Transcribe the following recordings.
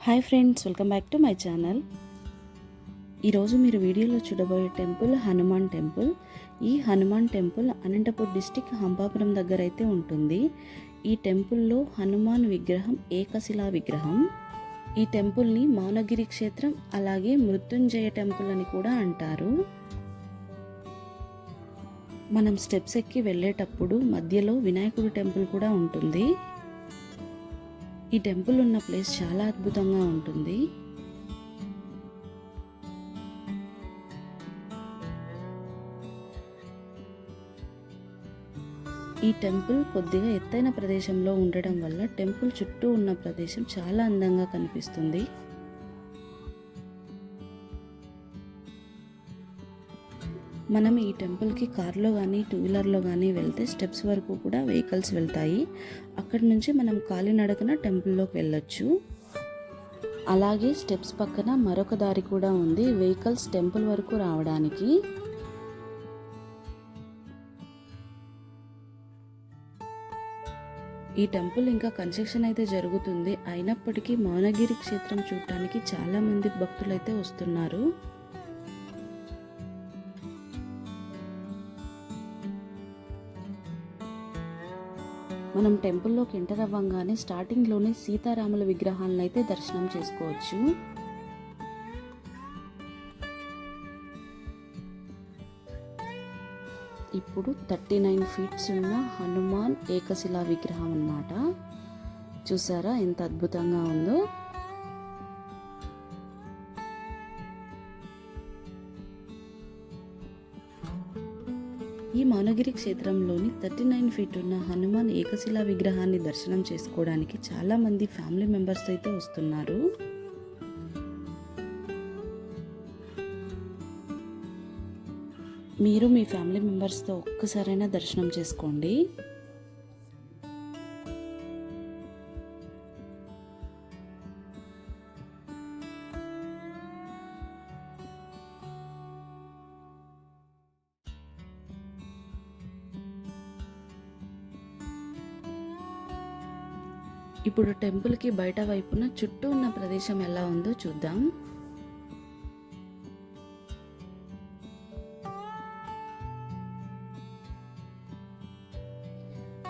Hi friends, welcome back to my channel. ఈరోజు మీరు వీడియోలో చూడబోయే టెంపుల్ హనుమాన్ టెంపుల్. ఈ హనుమాన్ టెంపుల్ అనంతపూర్ డిస్టిక్ హంపాపురం దగ్గర అయితే ఉంటుంది. ఈ టెంపుల్లో హనుమాన్ విగ్రహం ఏకశిలా విగ్రహం. ఈ టెంపుల్ని మౌనగిరి క్షేత్రం అలాగే మృత్యుంజయ టెంపుల్ అని కూడా అంటారు. మనం స్టెప్స్ ఎక్కి వెళ్ళేటప్పుడు మధ్యలో వినాయకుడి టెంపుల్ కూడా ఉంటుంది. ఈ టెంపుల్ ఉన్న ప్లేస్ చాలా అద్భుతంగా ఉంటుంది. ఈ టెంపుల్ కొద్దిగా ఎత్తైన ప్రదేశంలో ఉండడం వల్ల టెంపుల్ చుట్టూ ఉన్న ప్రదేశం చాలా అందంగా కనిపిస్తుంది. మనం ఈ టెంపుల్కి కార్లో కానీ టూ వీలర్లో కానీ వెళ్తే స్టెప్స్ వరకు కూడా వెహికల్స్ వెళ్తాయి. అక్కడి నుంచి మనం కాలినడకన టెంపుల్లోకి వెళ్ళొచ్చు. అలాగే స్టెప్స్ పక్కన మరొక దారి కూడా ఉంది వెహికల్స్ టెంపుల్ వరకు రావడానికి. ఈ టెంపుల్ ఇంకా కన్స్ట్రక్షన్ అయితే జరుగుతుంది. అయినప్పటికీ మౌనగిరి క్షేత్రం చూడటానికి చాలా మంది భక్తులైతే వస్తున్నారు. మనం టెంపుల్లోకి ఎంటర్ అవ్వగానే స్టార్టింగ్లోనే సీతారాముల విగ్రహాలను అయితే దర్శనం చేసుకోవచ్చు. ఇప్పుడు 39 ఫీట్స్ ఉన్న హనుమాన్ ఏకశిలా విగ్రహం అన్నమాట. చూసారా ఎంత అద్భుతంగా ఉందో. ఈ మౌనగిరి క్షేత్రంలోని 39 ఫీట్ ఉన్న హనుమాన్ ఏకశిలా విగ్రహాన్ని దర్శనం చేసుకోవడానికి చాలా మంది ఫ్యామిలీ మెంబర్స్ అయితే వస్తున్నారు. మీరు మీ ఫ్యామిలీ మెంబర్స్తో ఒక్కసారైనా దర్శనం చేసుకోండి. ఇప్పుడు టెంపుల్కి బయట వైపున చుట్టూ ఉన్న ప్రదేశం ఎలా ఉందో చూద్దాం.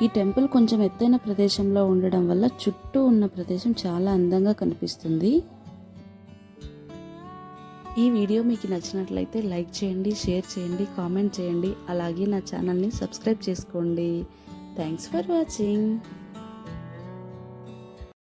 ఈ టెంపుల్ కొంచెం ఎత్తైన ప్రదేశంలో ఉండడం వల్ల చుట్టూ ఉన్న ప్రదేశం చాలా అందంగా కనిపిస్తుంది. ఈ వీడియో మీకు నచ్చినట్లయితే లైక్ చేయండి, షేర్ చేయండి, కామెంట్ చేయండి. అలాగే నా ఛానల్ని సబ్స్క్రైబ్ చేసుకోండి. Thanks for watching.